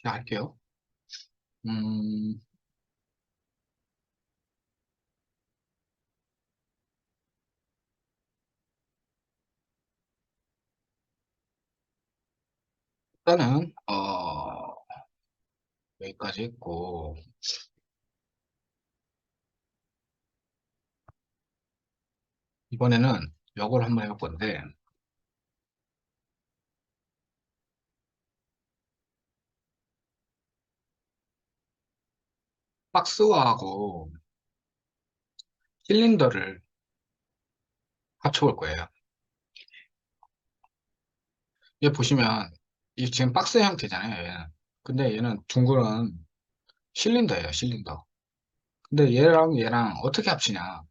자, 할게요. 음, 일단은, 여기까지 했고, 이번에는 이걸 한번 해볼 건데, 박스화하고 실린더를 합쳐볼 거예요. 얘 보시면, 이 지금 박스 형태잖아요, 얘는. 근데 얘는 둥그런 실린더예요, 실린더. 근데 얘랑 어떻게 합치냐.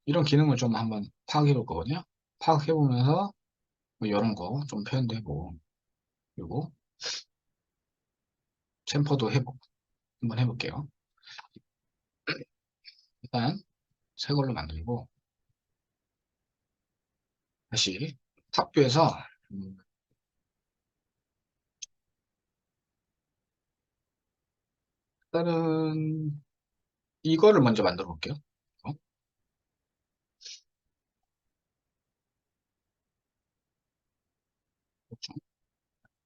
이런 기능을 좀 한번 파악해 볼 거거든요. 파악해 보면서, 뭐 이런 거 좀 표현도 해보고, 그리고 챔퍼도 해보고, 한번 해볼게요. 일단, 새 걸로 만들고, 다시 탑뷰에서 일단은 이거를 먼저 만들어 볼게요. 대충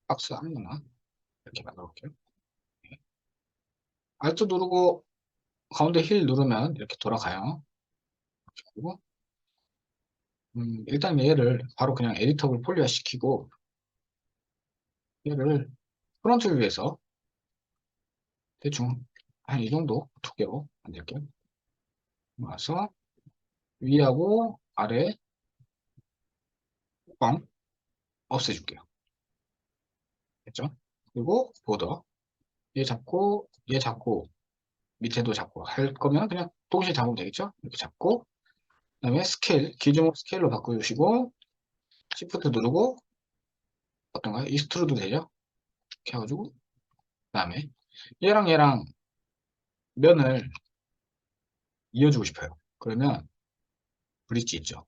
박스 아무거나 이렇게 만들어 볼게요. Alt 누르고 가운데 힐 누르면 이렇게 돌아가요. 그리고 일단 얘를 바로 그냥 에디터블 폴리화 시키고 얘를 프론트 뷰에서 대충 한 이 정도 두께로 만들게요. 와서 위하고 아래 뚜껑 없애줄게요. 됐죠? 그리고 보더 얘 잡고 밑에도 잡고 할 거면 그냥 동시에 잡으면 되겠죠? 이렇게 잡고 그다음에 스케일 기준목 스케일로 바꿔주시고 시프트 누르고 어떤가요? 익스트루드 되죠? 이렇게 해가지고 그다음에 얘랑 면을 이어주고 싶어요. 그러면 브릿지 있죠?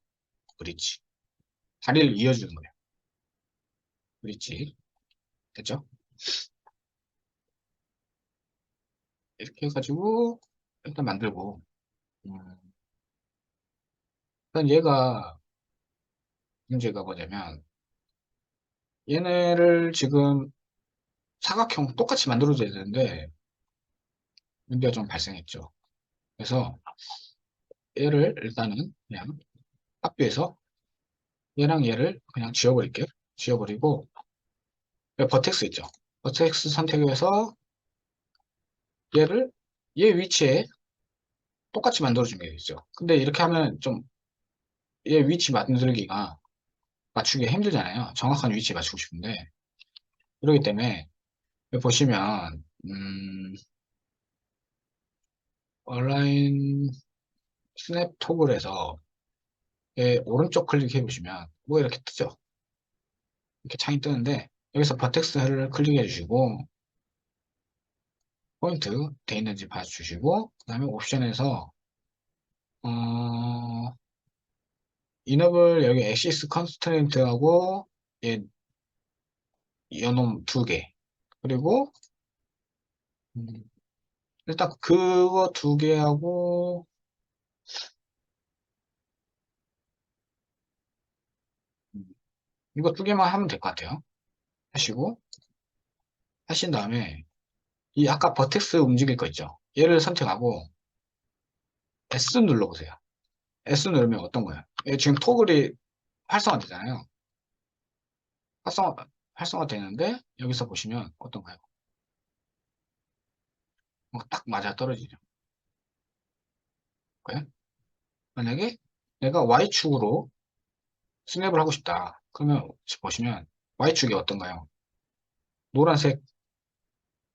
브릿지 다리를 이어주는 거예요. 브릿지 됐죠? 이렇게 해가지고 일단 만들고 음, 일단 얘가 문제가 뭐냐면 얘네를 지금 사각형 똑같이 만들어줘야 되는데 문제가 좀 발생했죠. 그래서 얘를 일단은 그냥 합비해서 얘랑 얘를 그냥 지워버릴게요. 지워버리고 버텍스 있죠. 버텍스 선택해서 얘를 얘 위치에 똑같이 만들어주면 되겠죠. 근데 이렇게 하면 좀 얘 위치 만들기가 맞추기 힘들잖아요. 정확한 위치에 맞추고 싶은데 그렇기 때문에 여기 보시면 얼라인 스냅 토글에서 얘 오른쪽 클릭해 보시면 뭐 이렇게 뜨죠. 이렇게 창이 뜨는데 여기서 버텍스를 클릭해 주시고 포인트 돼 있는지 봐주시고 그 다음에 옵션에서 어, 인업을 여기 엑시스 컨스트레인트하고 얘 연놈 두 개. 그리고 음, 일단 그거 두 개하고 음, 이거 두 개만 하면 될 것 같아요. 하시고 하신 다음에 이 아까 버텍스 움직일 거 있죠. 얘를 선택하고 S 눌러보세요. S 누르면 어떤 거예요? 얘 지금 토글이 활성화되잖아요. 활성화 활성화 되는데 여기서 보시면 어떤가요? 딱 맞아 떨어지죠. 그래? 만약에 내가 Y축으로 스냅을 하고 싶다. 그러면 보시면 Y축이 어떤가요? 노란색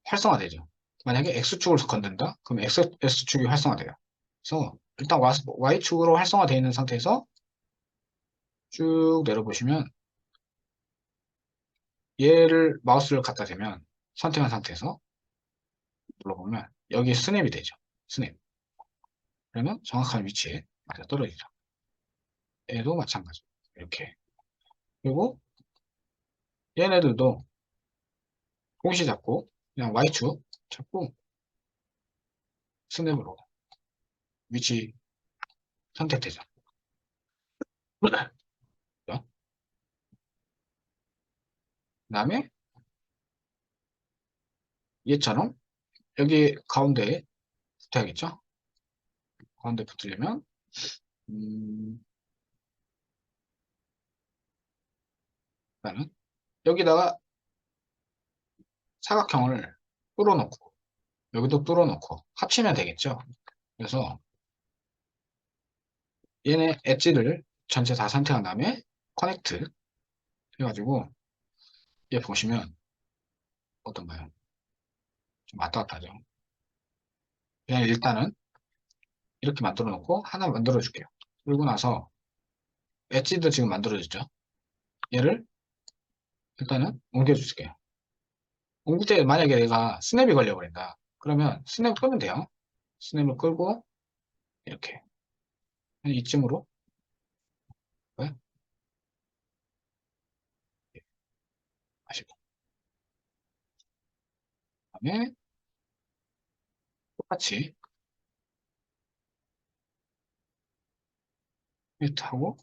활성화되죠. 만약에 X축으로 건든다? 그럼 X축이 활성화돼요. 그래서 일단 Y축으로 활성화되어 있는 상태에서 쭉 내려보시면 얘를 마우스를 갖다 대면 선택한 상태에서 눌러보면 여기 스냅이 되죠. 스냅. 그러면 정확한 위치에 맞아 떨어지죠. 얘도 마찬가지. 이렇게. 그리고 얘네들도 동시 잡고 그냥 Y축 잡고 스냅으로 위치 선택되죠. 그 다음에 얘처럼 여기 가운데에 붙어야겠죠? 가운데 붙으려면 음, 일단은 여기다가 사각형을 뚫어놓고 여기도 뚫어놓고 합치면 되겠죠? 그래서 얘네 엣지를 전체 다 선택한 다음에 커넥트 해가지고 얘 보시면 어떤가요? 좀 왔다 갔다 하죠. 그냥 일단은 이렇게 만들어 놓고 하나 만들어 줄게요. 그리고 나서 엣지도 지금 만들어졌죠. 얘를 일단은 옮겨줄게요. 옮길 때 만약에 내가 스냅이 걸려버린다. 그러면 스냅 끄면 돼요. 스냅을 끌고 이렇게 한 이쯤으로 네? 하시고 그다음에 똑같이 이렇게 하고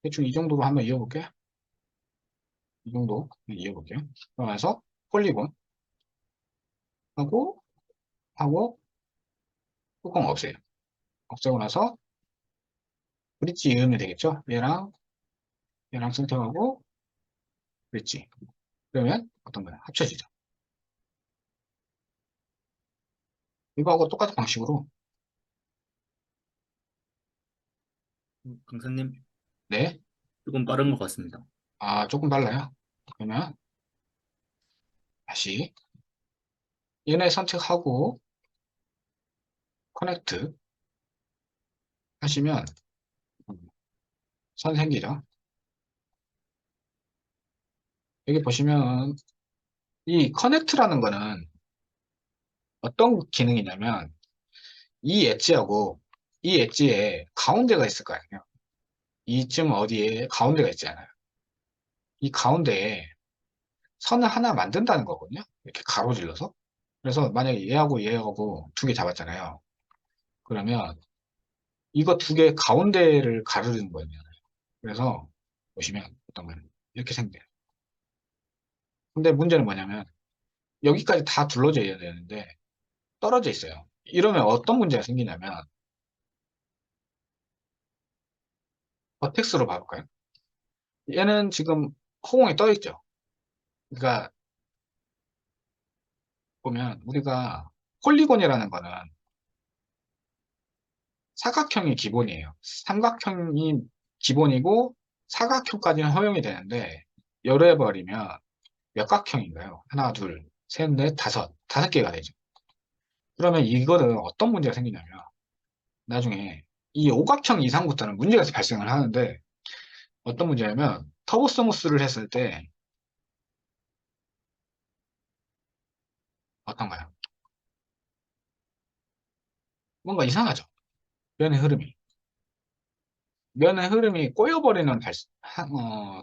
대충 이 정도로 한번 이어볼게요. 이 정도 이어볼게요. 그러면서 폴리곤 하고 하고 뚜껑 없애요. 없애고 나서 브릿지 이으면 되겠죠? 얘랑 선택하고 브릿지. 그러면 어떤 거야? 합쳐지죠. 이거하고 똑같은 방식으로 강사님, 네. 조금 빠른 것 같습니다. 아, 조금 달라요. 그러면 다시 얘네 선택하고 커넥트 하시면 선 생기죠. 여기 보시면 이 커넥트라는 거는 어떤 기능이냐면 이 엣지하고 이 엣지에 가운데가 있을 거 아니에요. 이쯤 어디에 가운데가 있잖아요. 이 가운데에 선을 하나 만든다는 거거든요. 이렇게 가로질러서. 그래서 만약에 얘하고 얘하고 두 개 잡았잖아요. 그러면 이거 두 개 가운데를 가르는 거예요. 그래서 보시면 어떤 거예요? 이렇게 생겨요. 근데 문제는 뭐냐면 여기까지 다 둘러져야 되는데 떨어져 있어요. 이러면 어떤 문제가 생기냐면 버텍스로 봐볼까요? 얘는 지금 허공에 떠 있죠. 그러니까 보면 우리가 폴리곤이라는 거는 사각형이 기본이에요. 삼각형이 기본이고 사각형까지는 허용이 되는데 열어버리면 몇 각형인가요? 하나, 둘, 셋, 넷, 다섯 개가 되죠. 그러면 이거는 어떤 문제가 생기냐면 나중에 이 오각형 이상부터는 문제가 발생을 하는데 어떤 문제냐면 터보 스무스를 했을 때 어떤가요? 뭔가 이상하죠. 면의 흐름이. 면의 흐름이 꼬여버리는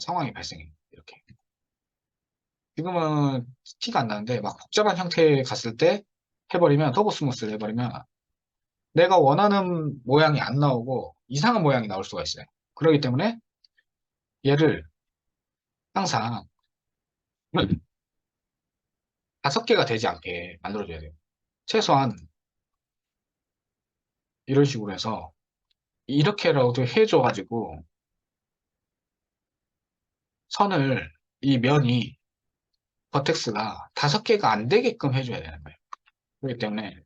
상황이 발생해요. 이렇게. 지금은 티가 안 나는데 막 복잡한 형태에 갔을 때 해버리면 터보 스무스를 해버리면 내가 원하는 모양이 안 나오고 이상한 모양이 나올 수가 있어요. 그렇기 때문에 얘를 항상 다섯 개가 되지 않게 만들어줘야 돼요. 최소한 이런 식으로 해서 이렇게라도 해줘가지고 선을 이 면이 버텍스가 다섯 개가 안 되게끔 해줘야 되는 거예요. 그렇기 때문에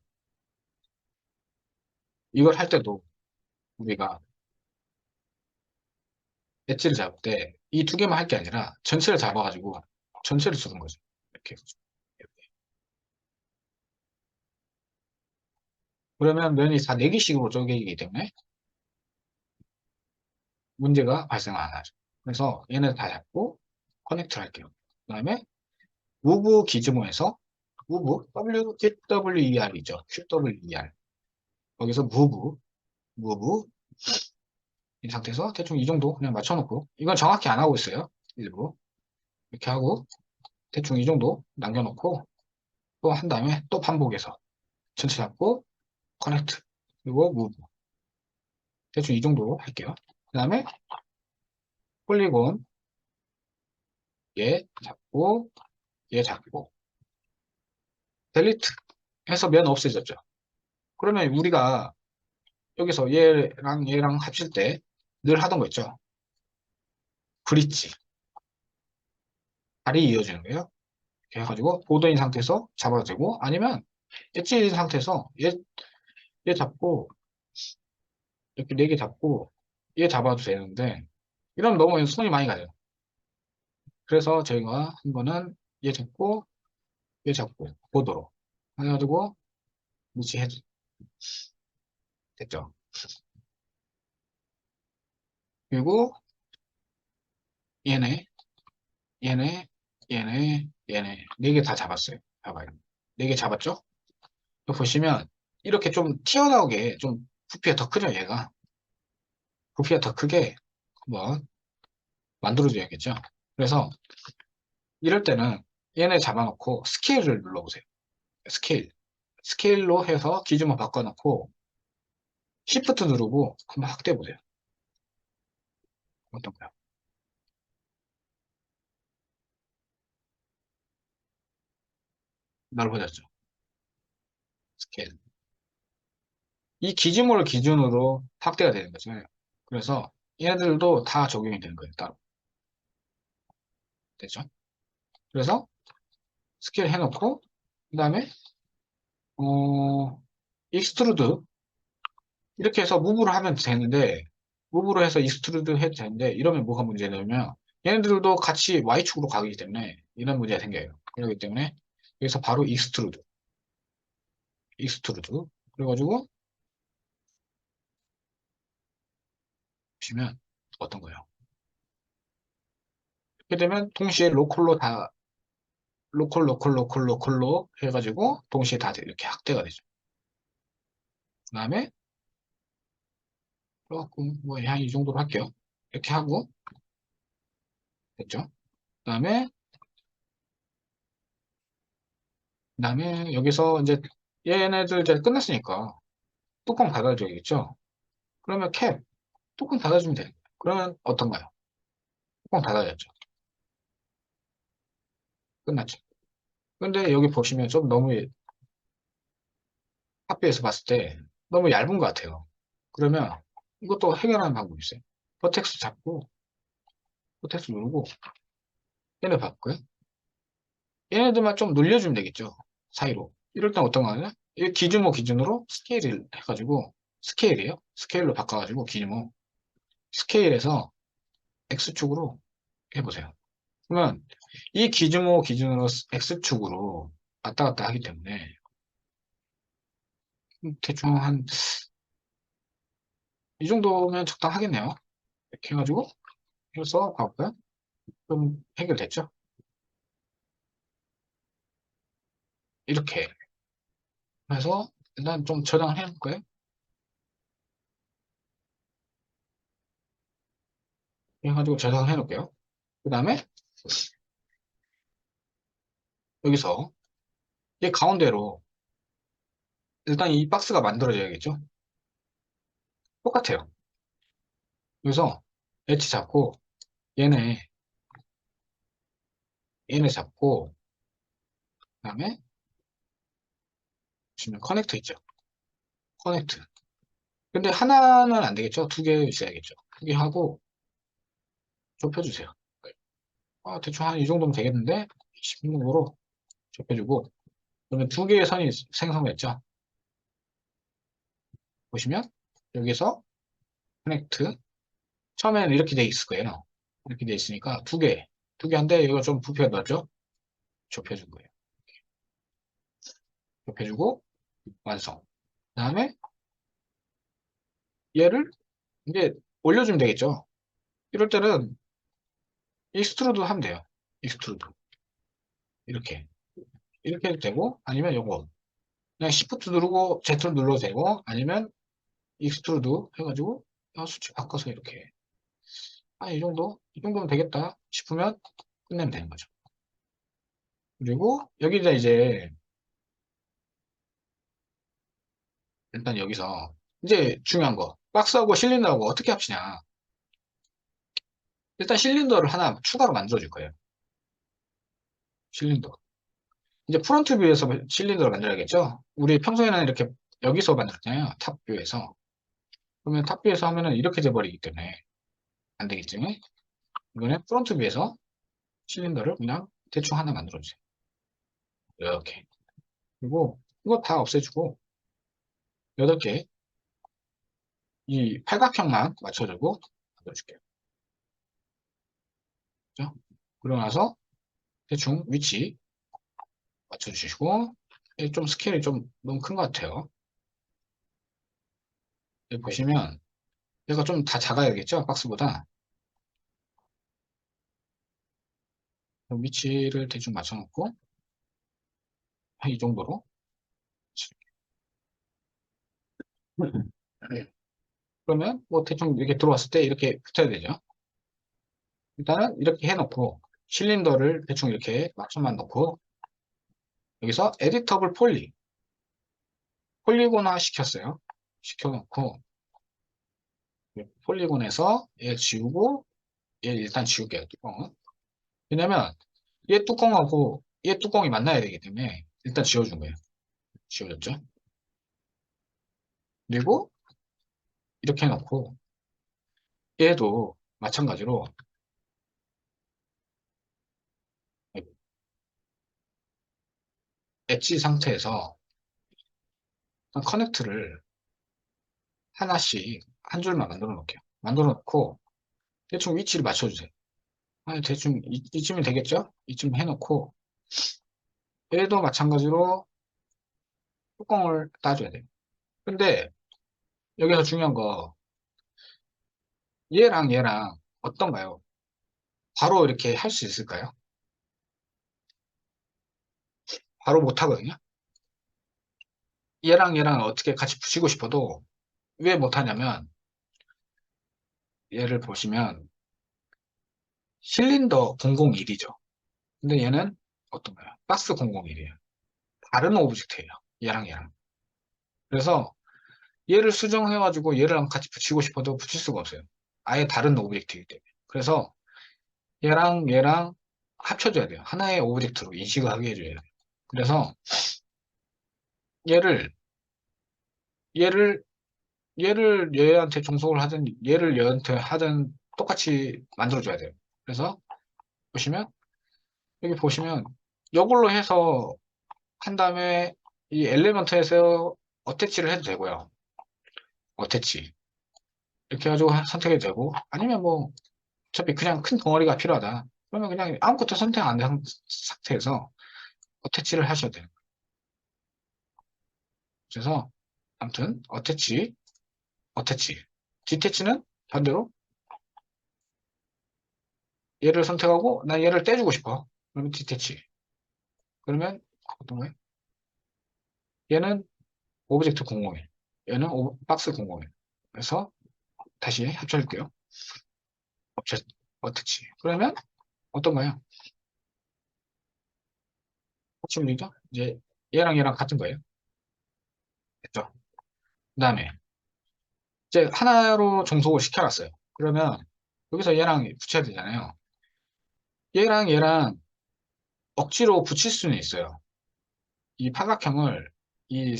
이걸 할 때도 우리가 엣지를 잡을 때 이 두 개만 할 게 아니라 전체를 잡아가지고 전체를 쓰는 거죠. 이렇게. 이렇게. 그러면 면이 다 네 개씩으로 쪼개지기 때문에 문제가 발생 안 하죠. 그래서 얘네 다 잡고 커넥트를 할게요. 그 다음에 무브 기즈모에서 무브 QWER이죠. QWER. 거기서 무브 이 상태에서 대충 이 정도 그냥 맞춰놓고 이건 정확히 안 하고 있어요. 일부러 이렇게 하고 대충 이 정도 남겨놓고 또 한 다음에 또 반복해서 전체 잡고 커넥트 그리고 무브 대충 이 정도로 할게요. 그 다음에 폴리곤 얘 잡고 얘 잡고 델리트 해서 면 없애졌죠. 그러면 우리가 여기서 얘랑 얘랑 합칠 때 늘 하던 거 있죠. 브릿지 다리 이어주는 거예요. 이렇게 해가지고 보드인 상태에서 잡아도 되고 아니면 엣지인 상태에서 얘 잡고 이렇게 네 개 잡고 얘 잡아도 되는데 이러면 너무 손이 많이 가요. 그래서 저희가 한 거는 얘 잡고 보도록 해가지고 무시해 됐죠. 그리고 얘네 얘네 얘네 네 개 다 잡았어요. 봐봐요. 네 개 잡았죠? 여기 보시면 이렇게 좀 튀어나오게 좀 부피가 더 크죠 얘가. 부피가 더 크게 한번 만들어줘야겠죠. 그래서 이럴 때는 얘네 잡아놓고 스케일을 눌러보세요. 스케일. 스케일로 해서 기준만 바꿔놓고 Shift 누르고 한번 확대해보세요. 어떤가요? 넓어졌죠? 스케일. 이 기준을 기준으로 확대가 되는 거죠. 그래서 얘네들도 다 적용이 되는 거예요. 따로. 됐죠? 그래서 스케일 해놓고 그 다음에 익스트루드 이렇게 해서 무브를 하면 되는데 무브로 해서 익스트루드 해도 되는데 이러면 뭐가 문제냐면 얘네들도 같이 Y축으로 가기 때문에 이런 문제가 생겨요. 그렇기 때문에 여기서 바로 익스트루드 그래가지고 보시면 어떤 거예요? 이렇게 되면 동시에 로컬로 해가지고 동시에 다 이렇게 확대가 되죠. 그 다음에 조금 뭐 한 이 정도로 할게요. 이렇게 하고 됐죠? 그다음에 그다음에 여기서 이제 얘네들 이제 끝났으니까 뚜껑 닫아줘야겠죠? 그러면 캡 뚜껑 닫아주면 돼요. 그러면 어떤가요? 뚜껑 닫아야죠. 끝났죠. 근데 여기 보시면 좀 너무 합비에서 봤을 때 너무 얇은 것 같아요. 그러면 이것도 해결하는 방법이 있어요. 버텍스 잡고 버텍스 누르고 얘네 바꿔요. 얘네들만 좀 늘려주면 되겠죠. 사이로. 이럴 땐 어떤 거 하냐? 이 기준모 기준으로 스케일을 해가지고 스케일이에요. 스케일로 바꿔가지고 기준모 스케일에서 X축으로 해보세요. 그러면 이 기준모 기준으로 X축으로 왔다 갔다 하기 때문에 대충 한 이 정도면 적당하겠네요. 이렇게 해가지고 해서 봐볼까요? 좀 해결됐죠? 이렇게 해서 일단 좀 저장을 해볼까요? 해가지고 저장을 해놓을게요. 그 다음에 여기서 이 가운데로 일단 이 박스가 만들어져야겠죠? 똑같아요. 그래서 엣지 잡고 얘네 잡고 그다음에 보시면 커넥터 있죠? 커넥트. 근데 하나는 안 되겠죠? 두 개 있어야겠죠? 두 개 하고 좁혀주세요. 대충 한 이 정도면 되겠는데 16으로 좁혀주고 그러면 두 개의 선이 생성됐죠? 보시면 여기서 커넥트 처음에는 이렇게 돼 있을 거예요. 이렇게 돼 있으니까 두 개 한데 이거 좀 부피가 넓죠? 좁혀준 거예요. 좁혀주고 완성. 그 다음에 얘를 이제 올려주면 되겠죠? 이럴 때는 익스트루드 하면 돼요. 익스트루드. 이렇게 해도 되고, 아니면 요거. 그냥 Shift 누르고 Z 눌러도 되고, 아니면 익스트루드 해가지고, 수치 바꿔서 이렇게. 이 정도? 이 정도면 되겠다 싶으면 끝내면 되는 거죠. 그리고 여기다 이제 일단 여기서 이제 중요한 거 박스하고 실린더하고 어떻게 합치냐. 일단 실린더를 하나 추가로 만들어 줄 거예요. 실린더. 이제 프론트 뷰에서 실린더를 만들어야겠죠. 우리 평소에는 이렇게 여기서 만들었잖아요. 탑 뷰에서. 그러면 탑 뷰에서 하면은 이렇게 돼버리기 때문에 안 되기 때문에 이번에 프론트 뷰에서 실린더를 그냥 대충 하나 만들어 주세요. 이렇게. 그리고 이거 다 없애주고 8개 이 팔각형만 맞춰주고 만들어줄게요. 그죠? 그러고 나서 대충 위치 맞춰주시고 좀 스케일이 좀 너무 큰 것 같아요. 여기 보시면 얘가 좀 다 작아야겠죠? 박스보다. 위치를 대충 맞춰놓고 한 이 정도로 네. 그러면 뭐 대충 이렇게 들어왔을 때 이렇게 붙어야 되죠. 일단은 이렇게 해놓고 실린더를 대충 이렇게 맞춰만 놓고 여기서 에디터블 폴리곤화 시켰어요. 시켜놓고 폴리곤에서 얘 지우고 얘 일단 지울게요. 뚜껑은. 왜냐면 얘 뚜껑하고 얘 뚜껑이 만나야 되기 때문에 일단 지워준 거예요. 지워졌죠. 그리고 이렇게 해놓고 얘도 마찬가지로 엣지 상태에서 커넥트를 하나씩 한 줄만 만들어 놓을게요. 만들어 놓고 대충 위치를 맞춰주세요. 대충 이쯤이 되겠죠? 이쯤 해놓고 얘도 마찬가지로 뚜껑을 따줘야 돼요. 근데 여기서 중요한 거 얘랑 얘랑 어떤가요? 바로 이렇게 할 수 있을까요? 바로 못 하거든요. 얘랑 얘랑 어떻게 같이 붙이고 싶어도 왜 못하냐면 얘를 보시면 실린더 001이죠. 근데 얘는 어떤가요? 박스 001이에요. 다른 오브젝트예요. 얘랑 얘랑. 그래서 얘를 수정해가지고 얘랑 같이 붙이고 싶어도 붙일 수가 없어요. 아예 다른 오브젝트이기 때문에. 그래서 얘랑 얘랑 합쳐줘야 돼요. 하나의 오브젝트로 인식을 하게 해줘야 돼요. 그래서 얘를 얘를 얘를 얘한테 종속을 하든 얘를 얘한테 하든 똑같이 만들어줘야 돼요. 그래서 보시면 여기 보시면 이걸로 해서 한 다음에 이 엘리먼트에서 어태치를 해도 되고요. 어태치 이렇게 해가지고 선택해도 되고 아니면 뭐 어차피 그냥 큰 덩어리가 필요하다. 그러면 그냥 아무것도 선택 안 한 상태에서 어태치를 하셔야 돼요. 그래서 아무튼 어태치 디태치는 반대로 얘를 선택하고 난 얘를 떼주고 싶어. 그러면 디태치. 그러면 어떤 거예요? 얘는 오브젝트 001. 얘는 박스 001. 그래서 다시 합쳐줄게요. 합쳐, 어태치. 그러면 어떤가요? 합치물이죠? 이제 얘랑 얘랑 같은 거예요. 됐죠? 그 다음에 이제 하나로 종속을 시켜놨어요. 그러면 여기서 얘랑 붙여야 되잖아요. 얘랑 얘랑 억지로 붙일 수는 있어요. 이 팔각형을 이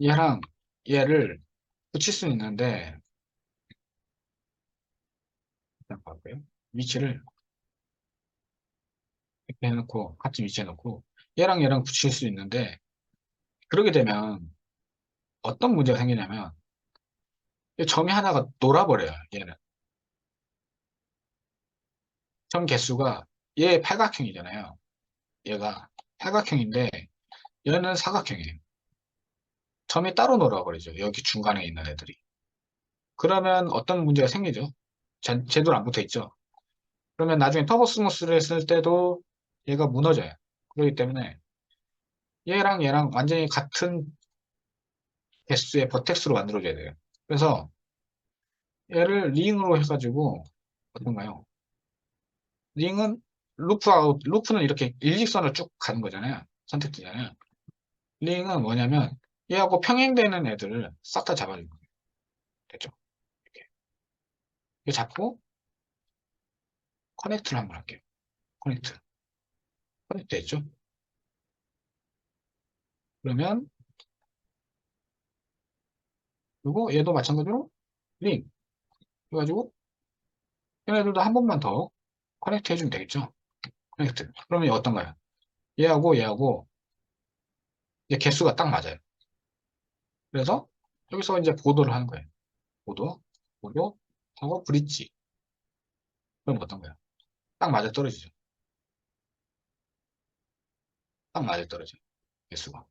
얘랑 얘를 붙일 수는 있는데 일단 봐볼게요. 위치를 이렇게 해놓고 같은 위치에 놓고 얘랑 얘랑 붙일 수 있는데 그러게 되면 어떤 문제가 생기냐면 이 점이 하나가 놀아버려요. 얘는 점 개수가 얘 팔각형이잖아요. 얘가 팔각형인데 얘는 사각형이에요. 점이 따로 놀아버리죠. 여기 중간에 있는 애들이. 그러면 어떤 문제가 생기죠? 제대로 안 붙어 있죠. 그러면 나중에 터보 스무스를 했을 때도 얘가 무너져요. 그렇기 때문에 얘랑 얘랑 완전히 같은 개수의 버텍스로 만들어줘야 돼요. 그래서 얘를 링으로 해가지고 어떤가요? 링은 루프는 이렇게 일직선을 쭉 가는 거잖아요. 선택되잖아요. 링은 뭐냐면 얘하고 평행되는 애들을 싹 다 잡아주는 거예요. 됐죠? 이렇게. 이거 잡고 커넥트를 한번 할게요. 커넥트. 커넥트 했죠? 그러면 그리고 얘도 마찬가지로 링 해가지고 얘네들도 한 번만 더 커넥트 해주면 되겠죠? 커넥트. 그러면 어떤가요? 얘하고 이제 개수가 딱 맞아요. 그래서 여기서 이제 보도를 하는 거예요. 보도, 보도 하고 브릿지. 그럼 어떤가요? 딱 맞아 떨어지죠. 딱 맞아 떨어져요. 개수가.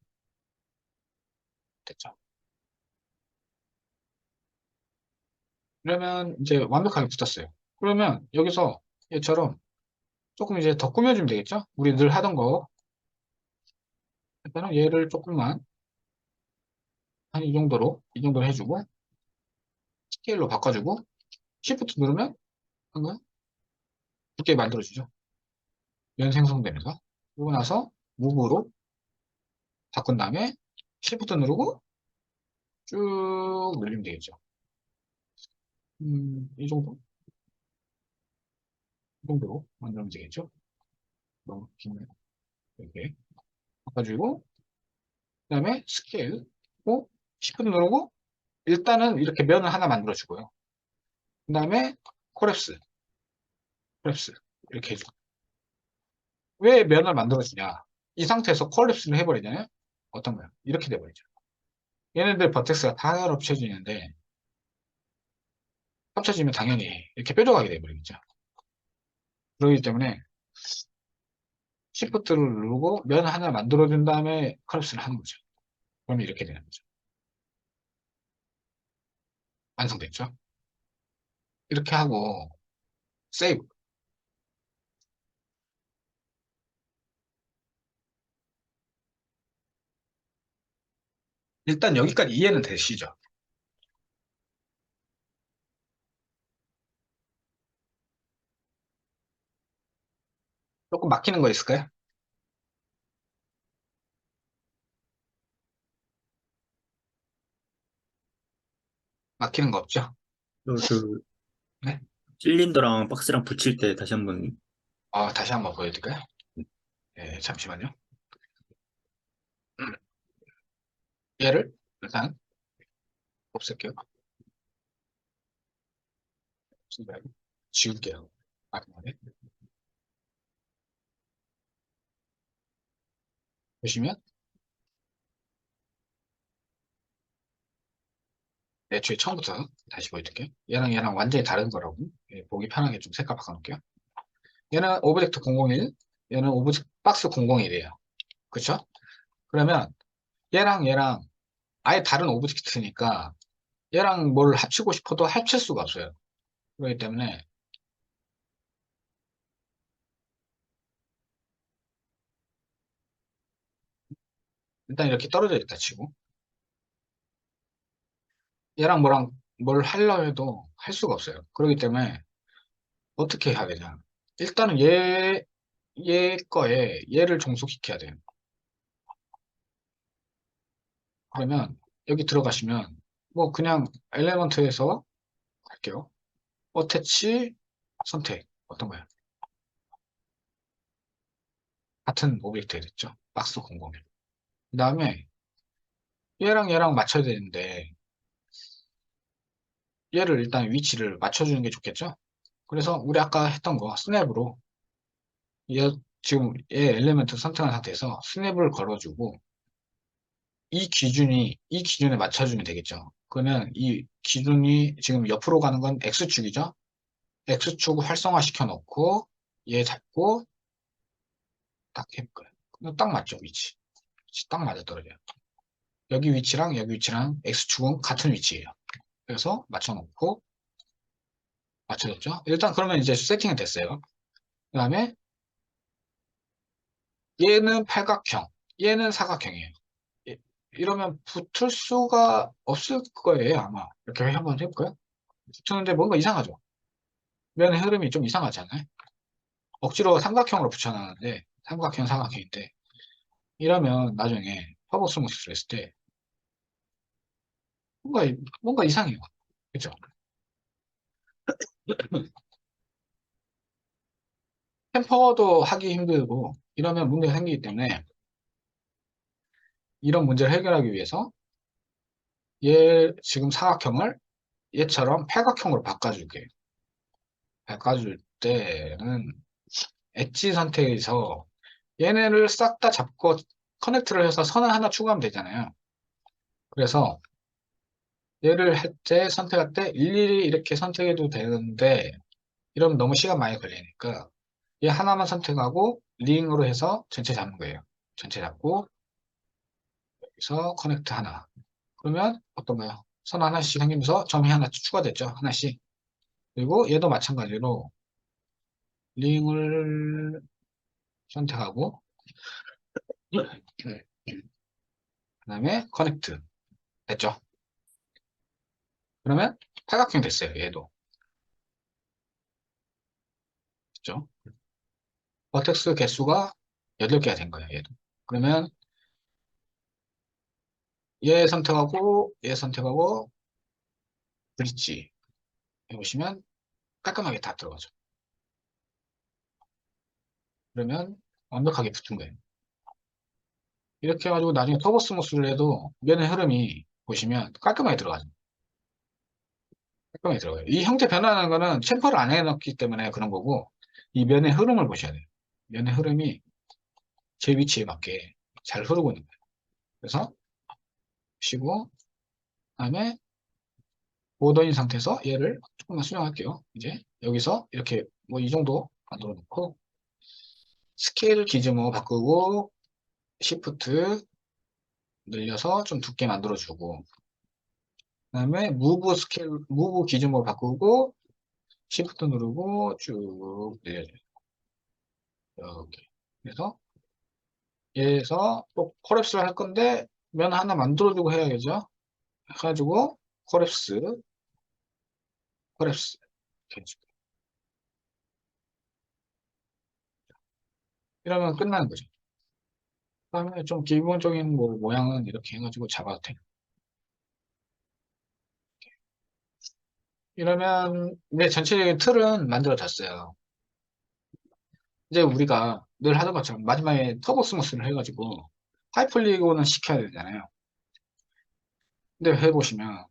됐죠? 그러면 이제 완벽하게 붙었어요. 그러면 여기서 얘처럼 조금 이제 더 꾸며주면 되겠죠? 우리 늘 하던 거. 일단은 얘를 조금만 한 이 정도로 해주고 스케일로 바꿔주고 Shift 누르면 한번 두께 만들어주죠. 면 생성되면서. 그러고 나서 무브로 바꾼 다음에 Shift 누르고 쭉 늘리면 되겠죠. 이 정도? 이 정도로 만들면 되겠죠. 너무 긴네 이렇게 바꿔주고 그 다음에 스케일 고 Shift 누르고 일단은 이렇게 면을 하나 만들어주고요. 그 다음에 콜랩스 이렇게 해주고 왜 면을 만들어주냐 이 상태에서 콜랩스를 해버리잖아요. 어떤가요? 이렇게 돼버리죠. 얘네들 버텍스가 다 합쳐지는데 합쳐지면 당연히 이렇게 뾰족하게 돼버리겠죠. 그렇기 때문에 Shift를 누르고 면 하나 만들어준 다음에 컬랩스를 하는 거죠. 그러면 이렇게 되는 거죠. 완성됐죠? 이렇게 하고 세이브. 일단 여기까지 이해는 되시죠? 조금 막히는 거 있을까요? 막히는 거 없죠? 그 네? 실린더랑 박스랑 붙일 때 다시 한번. 다시 한번 보여드릴까요? 네, 잠시만요. 얘를 일단 없앨게요. 지울게요. 마지막에. 보시면 애초에 처음부터 다시 보여드릴게요. 얘랑 완전히 다른 거라고. 예, 보기 편하게 좀 색깔 바꿔놓을게요. 얘는 오브젝트 001, 얘는 오브젝트 박스 001이에요. 그쵸? 그러면 얘랑 아예 다른 오브젝트니까 얘랑 뭘 합치고 싶어도 합칠 수가 없어요. 그렇기 때문에 일단 이렇게 떨어져 있다 치고 얘랑 뭐랑 뭘 하려 해도 할 수가 없어요. 그렇기 때문에 어떻게 해야 되냐. 일단은 얘 거에 얘를 종속시켜야 돼요. 그러면 여기 들어가시면 뭐 그냥 엘레먼트에서 할게요. 어태치 선택 어떤 거예요? 같은 오브젝트에 됐죠. 박스 001. 그 다음에 얘랑 맞춰야 되는데 얘를 일단 위치를 맞춰주는 게 좋겠죠. 그래서 우리 아까 했던 거 스냅으로 얘 지금 얘 엘리멘트 선택한 상태에서 스냅을 걸어주고 이 기준에 맞춰주면 되겠죠. 그러면 이 기준이 지금 옆으로 가는 건 X축이죠. X축 활성화 시켜놓고 얘 잡고 딱 해볼까요? 그럼 딱 맞죠, 위치 딱 맞아 떨어져요. 여기 위치랑 X축은 같은 위치예요. 그래서 맞춰놓고 맞춰졌죠? 일단 그러면 이제 세팅이 됐어요. 그 다음에 얘는 팔각형, 얘는 사각형이에요. 이러면 붙을 수가 없을 거예요, 아마. 이렇게 한번 해볼까요? 붙였는데 뭔가 이상하죠? 면의 흐름이 좀 이상하지 않아요? 억지로 삼각형으로 붙여놨는데, 삼각형, 사각형인데, 이러면 나중에 터보 스무스를 했을 때 뭔가 뭔가 이상해요. 그죠? 템퍼도 하기 힘들고 이러면 문제가 생기기 때문에 이런 문제를 해결하기 위해서 얘 지금 사각형을 얘처럼 팔각형으로 바꿔줄게요. 바꿔줄 때는 엣지 선택에서 얘네를 싹 다 잡고 커넥트를 해서 선을 하나 추가하면 되잖아요. 그래서 얘를 할 때 선택할 때 일일이 이렇게 선택해도 되는데 이러면 너무 시간 많이 걸리니까 얘 하나만 선택하고 링으로 해서 전체 잡는 거예요. 전체 잡고 여기서 커넥트 하나. 그러면 어떤가요? 선 하나씩 생기면서 점이 하나 추가됐죠. 하나씩. 그리고 얘도 마찬가지로 링을 선택하고 그 다음에 커넥트 됐죠. 그러면 팔각형 됐어요. 얘도. 됐죠. 버텍스 개수가 8개가 된 거예요. 얘도. 그러면 얘 선택하고 브릿지 해보시면 깔끔하게 다 들어가죠. 그러면 완벽하게 붙은 거예요. 이렇게 해가지고 나중에 터보 스무스를 해도 면의 흐름이 보시면 깔끔하게 들어가죠. 깔끔하게 들어가요. 이 형태 변화하는 거는 챔퍼를 안 해놨기 때문에 그런 거고 이 면의 흐름을 보셔야 돼요. 면의 흐름이 제 위치에 맞게 잘 흐르고 있는 거예요. 그래서 쉬고 그다음에 보더인 상태에서 얘를 조금만 수정할게요. 이제 여기서 이렇게 뭐 이 정도 만들어 놓고 스케일 기준으로 바꾸고 시프트 늘려서 좀 두께 만들어 주고 그다음에 무브 스케일 무브 기준으로 바꾸고 시프트 누르고 쭉 늘려줘요. 이렇게 그래서 얘에서 또 콜랩스를 할 건데 면 하나 만들어 주고 해야겠죠. 해가지고 콜랩스 콜랩스 이렇게 해주고 이러면 끝나는 거죠. 그다음에 좀 기본적인 뭐 모양은 이렇게 해가지고 잡아도 돼요. 이러면 이제 전체적인 틀은 만들어졌어요. 이제 우리가 늘 하던 것처럼 마지막에 터보 스무스를 해가지고 하이플리그는 시켜야 되잖아요. 근데 해보시면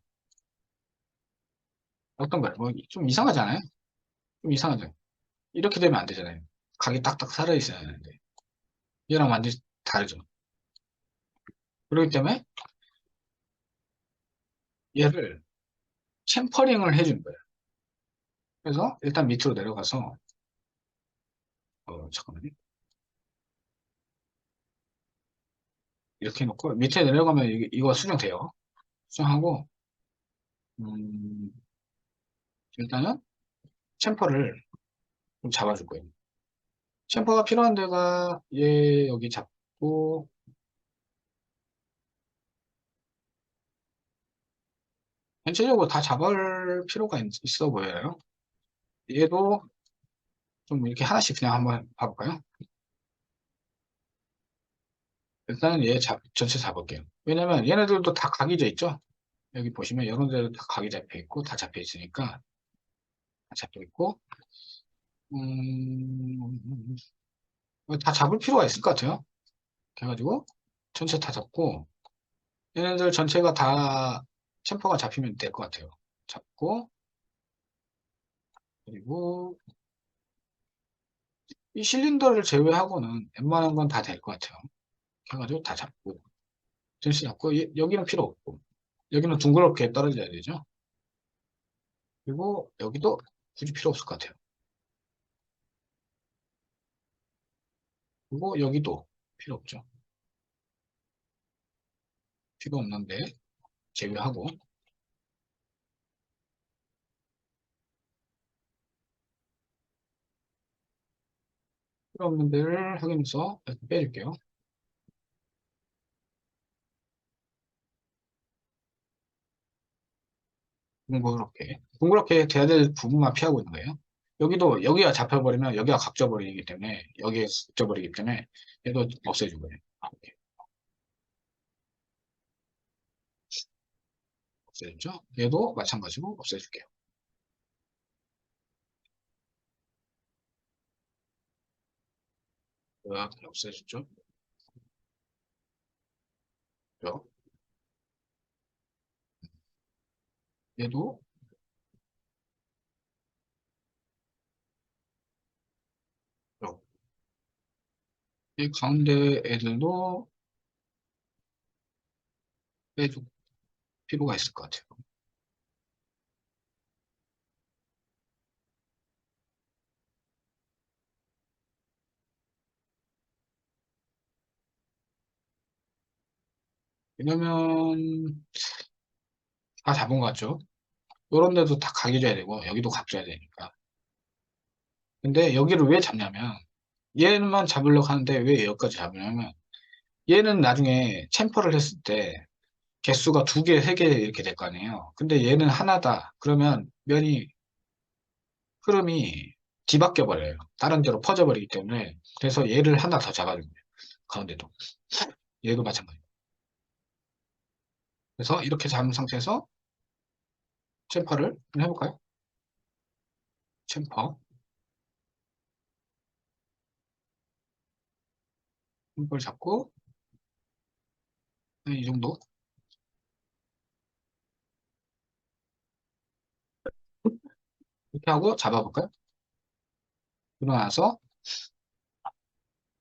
어떤 거예요? 뭐 좀 이상하잖아요? 좀 이상하죠? 이렇게 되면 안 되잖아요. 각이 딱딱 살아있어야 하는데 얘랑 완전히 다르죠. 그렇기 때문에 얘를 챔퍼링을 해준 거예요. 그래서 일단 밑으로 내려가서 잠깐만요. 이렇게 해놓고 밑에 내려가면 이거 수정돼요. 수정하고 음, 일단은 챔퍼를 좀 잡아줄 거예요. 챔퍼가 필요한 데가 얘 여기 잡고 전체적으로 다 잡을 필요가 있어 보여요. 얘도 좀 이렇게 하나씩 그냥 한번 봐볼까요? 일단은 전체 잡을게요. 왜냐면 얘네들도 다 각이져 있죠? 여기 보시면 이런 데도 다 각이 잡혀 있고 다 잡혀 있으니까 다 잡혀 있고 음, 다 잡을 필요가 있을 것 같아요. 그래가지고 전체 다 잡고 얘네들 전체가 다 챔퍼가 잡히면 될 것 같아요. 잡고 그리고 이 실린더를 제외하고는 웬만한 건 다 될 것 같아요. 그래가지고 다 잡고 전체 잡고 여기는 필요 없고 여기는 둥그렇게 떨어져야 되죠. 그리고 여기도 굳이 필요 없을 것 같아요. 그리고 여기도 필요 없죠. 필요 없는데 제외하고 필요 없는 데를 확인해서 이렇게 빼줄게요. 동그랗게 돼야 될 부분만 피하고 있는 거예요. 여기도 여기가 잡혀버리면 여기가 각져버리기 때문에 여기에 각져버리기 때문에 얘도 없애준 거예요. 이렇게. 없애줬죠? 얘도 마찬가지로 없애줄게요. 이렇게 없애줬죠? 그죠? 얘도 그죠? 이 가운데 애들도 빼줄 필요가 있을 것 같아요. 왜냐면 다 잡은 것 같죠? 요런 데도 다 각이 줘야 되고 여기도 각 줘야 되니까. 근데 여기를 왜 잡냐면 얘만 잡으려고 하는데 왜 여기까지 잡으냐면 얘는 나중에 챔퍼를 했을 때 개수가 두 개, 세 개 이렇게 될 거 아니에요. 근데 얘는 하나다. 그러면 면이 흐름이 뒤바뀌어 버려요. 다른 데로 퍼져 버리기 때문에 그래서 얘를 하나 더 잡아줍니다. 가운데도. 얘도 마찬가지. 그래서 이렇게 잡은 상태에서 챔퍼를 한번 해볼까요? 챔퍼. 챔퍼를 잡고 이 정도 이렇게 하고 잡아볼까요? 그러고 나서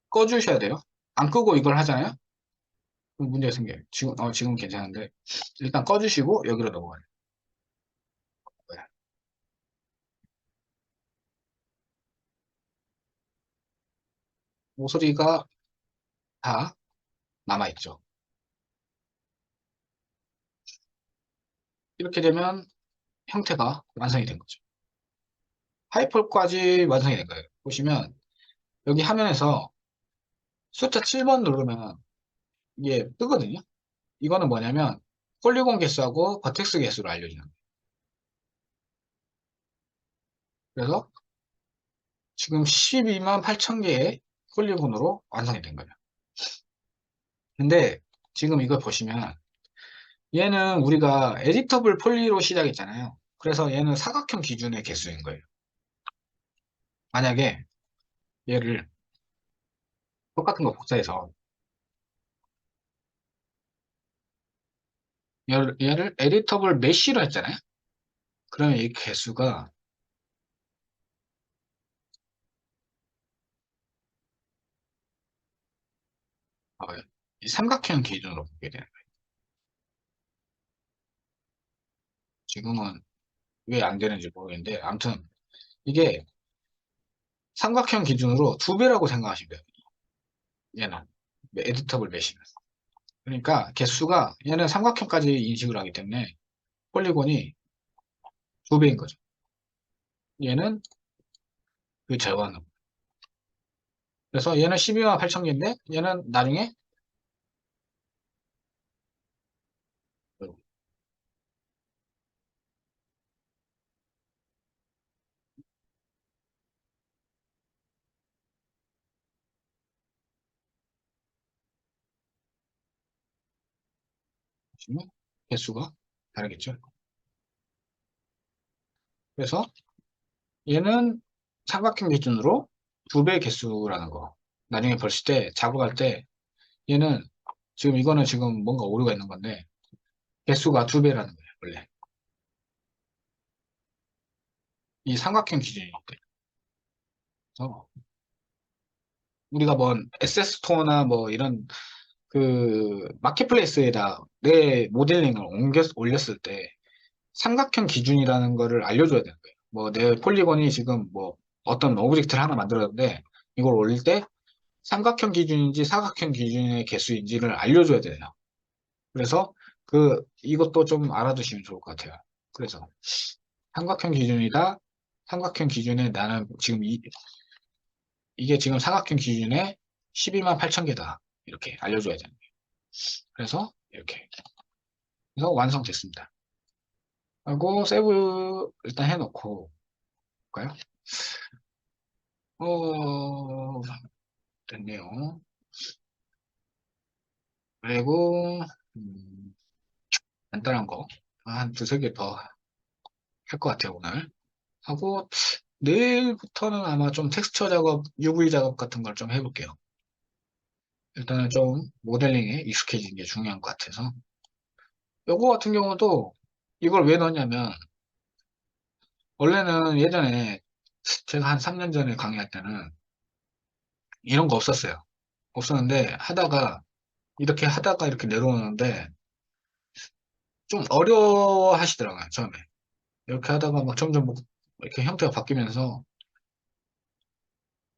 꺼주셔야 돼요. 안 끄고 이걸 하잖아요? 그럼 문제가 생겨요. 지금 괜찮은데 일단 꺼주시고 여기로 넘어가요. 모서리가 다 남아있죠. 이렇게 되면 형태가 완성이 된 거죠. 하이폴까지 완성이 된 거예요. 보시면 여기 화면에서 숫자 7번 누르면 이게 뜨거든요. 이거는 뭐냐면 폴리곤 개수하고 버텍스 개수를 알려주는 거예요. 그래서 지금 12만 8천 개의 폴리곤으로 완성이 된 거예요. 근데 지금 이걸 보시면 얘는 우리가 에디터블 폴리로 시작했잖아요. 그래서 얘는 사각형 기준의 개수인 거예요. 만약에 얘를 똑같은 거 복사해서 얘를 에디터블 메쉬로 했잖아요. 그러면 이 개수가 어, 이 삼각형 기준으로 보게 되는 거예요. 지금은 왜 안 되는지 모르겠는데 아무튼 이게 삼각형 기준으로 두 배라고 생각하시면 돼요. 얘는 에디터블 메쉬는. 그러니까 개수가 얘는 삼각형까지 인식을 하기 때문에 폴리곤이 두 배인 거죠. 얘는 그 절반으로. 그래서 얘는 12만 8천 개인데 얘는 나중에 보시면 개수가 다르겠죠. 그래서 얘는 삼각형 기준으로 두 배 개수라는 거. 나중에 봤을 때 작업할 때 얘는 지금 이거는 지금 뭔가 오류가 있는 건데 개수가 두 배라는 거예요. 원래 이 삼각형 기준이 그래서 우리가 뭐 SS 스토어나 뭐 이런 그 마켓플레이스에다 내 모델링을 올렸을 때 삼각형 기준이라는 거를 알려줘야 되는 거예요. 뭐 내 폴리곤이 지금 뭐 어떤 오브젝트를 하나 만들었는데 이걸 올릴 때 삼각형 기준인지 사각형 기준의 개수인지를 알려줘야 돼요. 그래서 이것도 좀 알아두시면 좋을 것 같아요. 그래서 삼각형 기준이다. 삼각형 기준에 나는 지금 이게 지금 삼각형 기준에 12만 8천 개다. 이렇게 알려줘야 되는 거예요. 그래서 이렇게 해서 완성됐습니다. 하고 세이브 일단 해놓고 볼까요? 어, 됐네요. 그리고 간단한 거. 한 두세 개 더 할 것 같아요, 오늘. 하고, 내일부터는 아마 좀 텍스처 작업, UV 작업 같은 걸 좀 해볼게요. 일단은 좀 모델링에 익숙해지는 게 중요한 것 같아서. 요거 같은 경우도 이걸 왜 넣냐면, 원래는 예전에 제가 한 3년 전에 강의할 때는 이런 거 없었어요. 없었는데, 이렇게 하다가 이렇게 내려오는데, 좀 어려워 하시더라고요, 처음에. 이렇게 하다가 막 점점 뭐 이렇게 형태가 바뀌면서,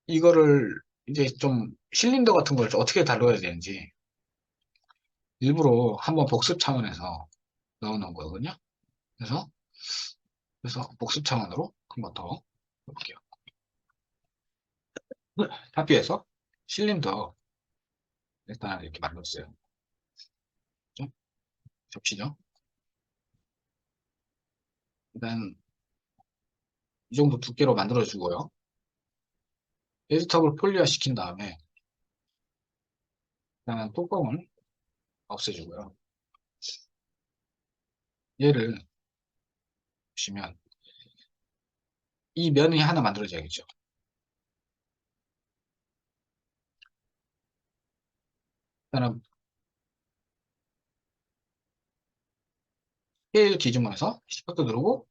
이거를 이제 좀 실린더 같은 걸 어떻게 다뤄야 되는지, 일부러 한번 복습 차원에서 넣어놓은 거거든요. 그래서, 복습 차원으로 한번 더 해볼게요. 합비에서 실린더 일단 이렇게 만들었어요. 좀 접시죠. 일단 이 정도 두께로 만들어주고요. 베지터블 폴리어 시킨 다음에 일단 뚜껑을 없애주고요. 얘를 보시면 이 면이 하나 만들어져야겠죠. 일단은 스케일 기준으로 해서 시프트 누르고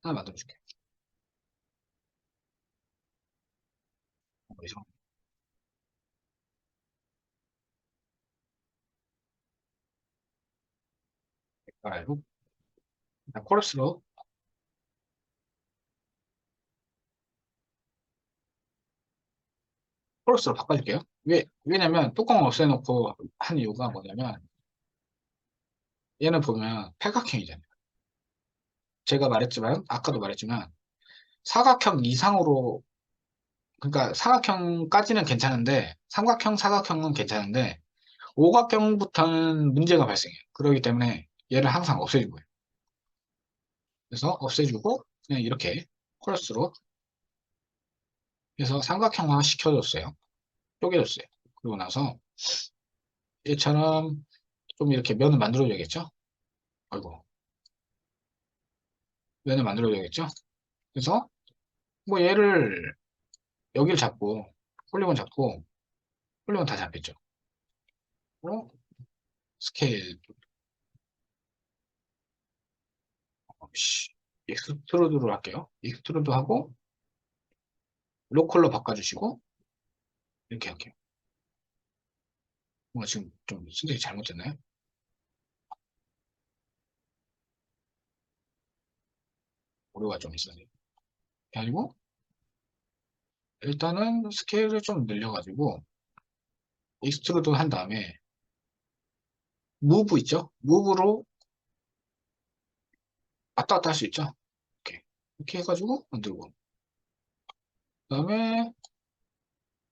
하나 만들어줄게요. 그래서 색깔로 일단 코러스로 바꿔줄게요. 왜냐면 뚜껑을 없애놓고 한 이유가 뭐냐면 얘는 보면 팔각형이잖아요. 제가 말했지만 아까도 말했지만 사각형 이상으로 그러니까 사각형까지는 괜찮은데 삼각형, 사각형은 괜찮은데 오각형부터는 문제가 발생해요. 그렇기 때문에 얘를 항상 없애주고요. 그래서 없애주고 그냥 이렇게 크로스로 해서 삼각형화 시켜줬어요. 쪼개줬어요. 그리고 나서 얘처럼 좀 이렇게 면을 만들어줘야겠죠? 아이고, 면을 만들어줘야겠죠? 그래서 뭐 얘를 여기를 잡고 폴리곤 다 잡혔죠. 그리고 스케일 익스트루드로 할게요. 익스트루드 하고 로컬로 바꿔주시고 이렇게 할게요. 뭔가 지금 좀 선택이 잘못됐나요? 오류가 좀 있었네요. 그리고 일단은 스케일을 좀 늘려가지고 익스트루드 한 다음에 무브 있죠? 무브로 왔다 갔다 할 수 있죠? 이렇게 해가지고 만들고 그 다음에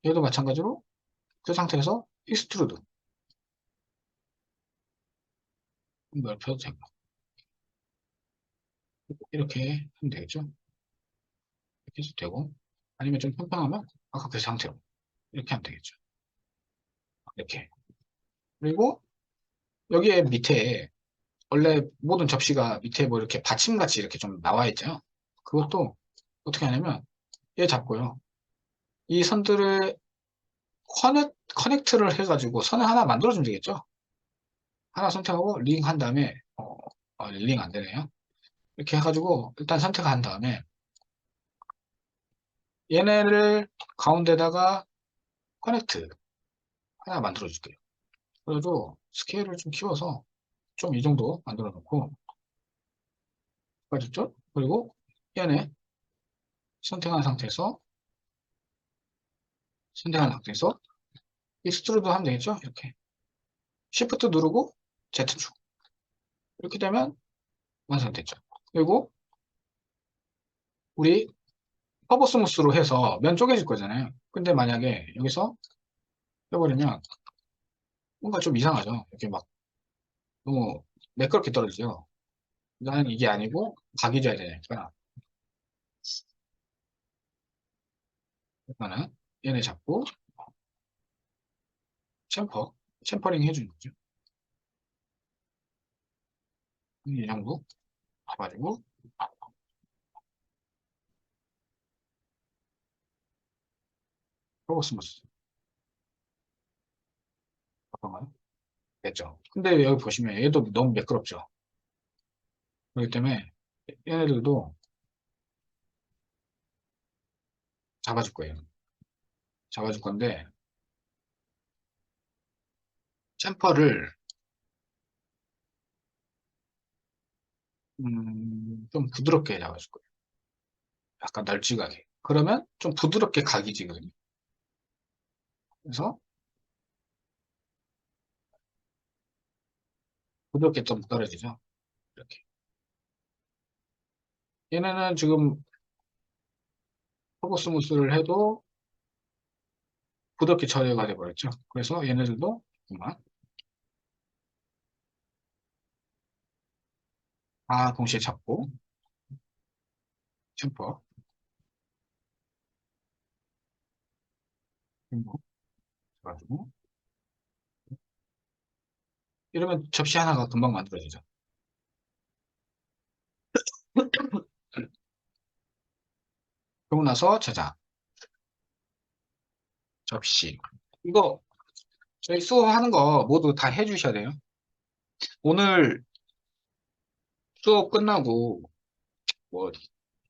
얘도 마찬가지로 그 상태에서 익스트루드 넓혀도 되고 이렇게 하면 되겠죠? 이렇게 해도 되고 아니면 좀 평평하면 아까 그 상태로 이렇게 하면 되겠죠? 이렇게 그리고 여기에 밑에 원래 모든 접시가 밑에 뭐 이렇게 받침같이 이렇게 좀 나와 있죠? 그것도 어떻게 하냐면 얘 잡고요. 이 선들을 커넥트를 해가지고 선을 하나 만들어주면 되겠죠? 하나 선택하고 링 한 다음에 링 안 되네요. 이렇게 해가지고 일단 선택한 다음에 얘네를 가운데다가 커넥트 하나 만들어 줄게요. 그래도 스케일을 좀 키워서 좀 이 정도 만들어 놓고 맞았죠? 그리고 얘네 선택한 상태에서 익스트루드 하면 되겠죠? 이렇게 Shift 누르고 Z축 이렇게 되면 완성됐죠. 그리고 우리 커버 스무스로 해서 면 쪼개질 거잖아요. 근데 만약에 여기서 해버리면 뭔가 좀 이상하죠. 이렇게 막 너무 매끄럽게 떨어지죠. 나는 이게 아니고 각이 져야 되니까 일단은 얘네 잡고 챔퍼링 해주는 거죠. 이 정도 봐가지고 프로스모스 어떤가요? 됐죠. 근데 여기 보시면 얘도 너무 매끄럽죠. 그렇기 때문에 얘네들도 잡아줄 거예요. 잡아줄 건데 챔퍼를 좀 부드럽게 잡아줄 거예요. 약간 널찍하게. 그러면 좀 부드럽게 각이지거든요. 그래서 부드럽게 좀 떨어지죠. 이렇게. 얘네는 지금 터보스무스를 해도 부드럽게 처리가 돼버렸죠. 그래서 얘네들도 그만 다 동시에 잡고 챔퍼 그리고 가지고 이러면 접시 하나가 금방 만들어지죠. 그러고 나서 제작 접시 이거 저희 수업하는 거 모두 다 해주셔야 돼요. 오늘 수업 끝나고 뭐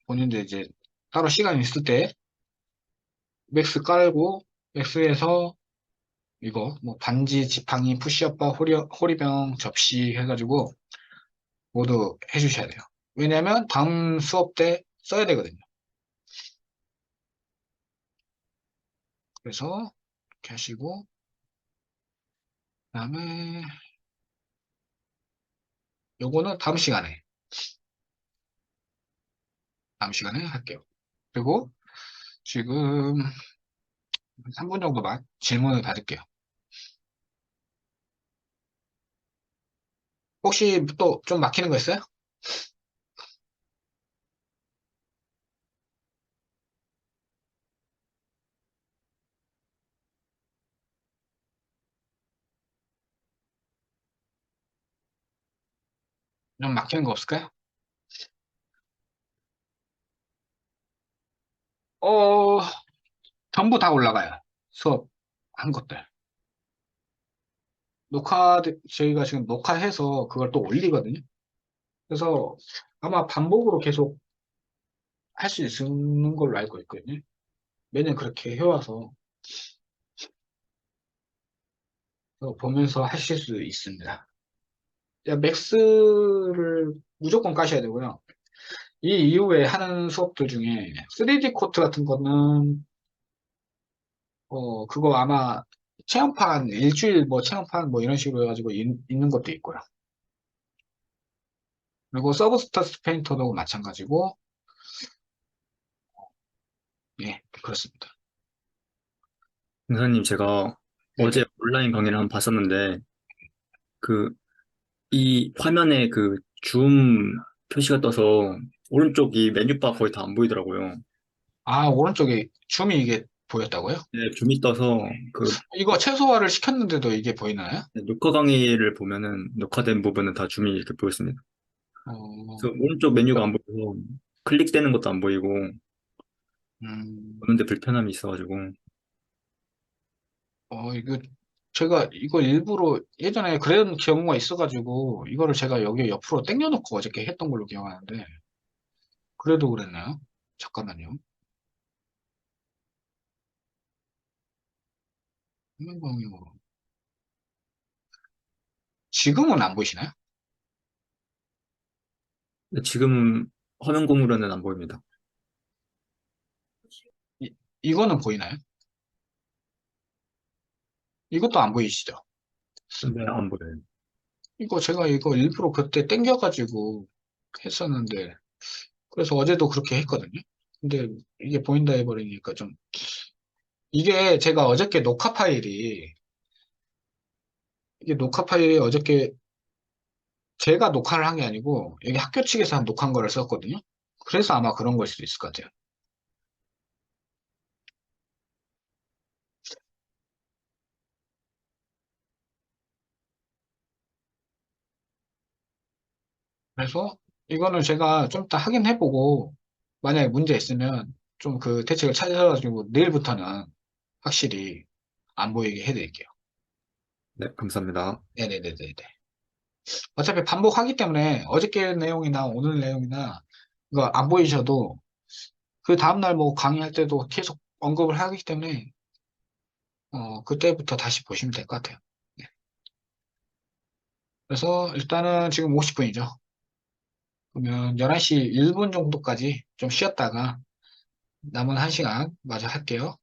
본인들 이제 따로 시간 있을 때 맥스 깔고 맥스에서 이거 뭐 반지, 지팡이, 푸시업바, 호리병, 접시 해가지고 모두 해주셔야 돼요. 왜냐면 다음 수업 때 써야 되거든요. 그래서 이렇게 하시고 그다음에 요거는 다음 시간에 할게요. 그리고 지금 3분 정도만 질문을 받을게요. 혹시 또 좀 막히는 거 있어요? 좀 막히는 거 없을까요? 어, 전부 다 올라가요. 수업 한 것들. 저희가 지금 녹화해서 그걸 또 올리거든요. 그래서 아마 반복으로 계속 할 수 있는 걸로 알고 있거든요. 매년 그렇게 해와서 보면서 하실 수 있습니다. 맥스를 무조건 까셔야 되고요. 이 이후에 하는 수업들 중에 3D 코트 같은 거는 그거 아마 체험판 일주일 뭐 체험판 뭐 이런 식으로 해가지고 있는 것도 있고요. 그리고 서브스타스 페인터도 마찬가지고 예 그렇습니다. 강사님, 제가 어제 네네. 온라인 강의를 한번 봤었는데, 그, 이 화면에 그 줌 표시가 떠서 오른쪽이 메뉴바 거의 다 안 보이더라고요. 아 오른쪽에 줌이 이게 보였다고요? 네, 줌이 떠서 그 이거 최소화를 시켰는데도 이게 보이나요? 녹화 강의를 보면은 녹화된 부분은 다 줌이 이렇게 보였습니다. 어, 그래서 오른쪽 메뉴가 안 보여서 클릭되는 것도 안 보이고 음, 보는데 불편함이 있어가지고. 이거 제가 이거 일부러 예전에 그런 경우가 있어가지고 이거를 제가 여기 옆으로 당겨놓고 어저께 했던 걸로 기억하는데 그래도 그랬나요? 잠깐만요. 화면 공유로 지금은 안 보이시나요? 근데 지금 화면 공유로는 안 보입니다. 이거는 보이나요? 이것도 안 보이시죠? 네, 안 보여요. 이거 제가 이거 일부러 그때 당겨가지고 했었는데 그래서 어제도 그렇게 했거든요. 근데 이게 보인다 해버리니까 좀 이게 제가 어저께 녹화 파일이 어저께 제가 녹화를 한 게 아니고 여기 학교 측에서 한 녹화한 거를 썼거든요. 그래서 아마 그런 걸 수도 있을 것 같아요. 그래서 이거는 제가 좀 이따 확인해보고 만약에 문제 있으면 좀 그 대책을 찾아가지고 내일부터는 확실히 안 보이게 해드릴게요. 네, 감사합니다. 네네네네네. 어차피 반복하기 때문에 어저께 내용이나 오늘 내용이나 이거 안 보이셔도 그 다음날 뭐 강의할 때도 계속 언급을 하기 때문에 그때부터 다시 보시면 될 것 같아요. 네. 그래서 일단은 지금 50분이죠. 그러면 11시 1분 정도까지 좀 쉬었다가 남은 1시간 마저 할게요.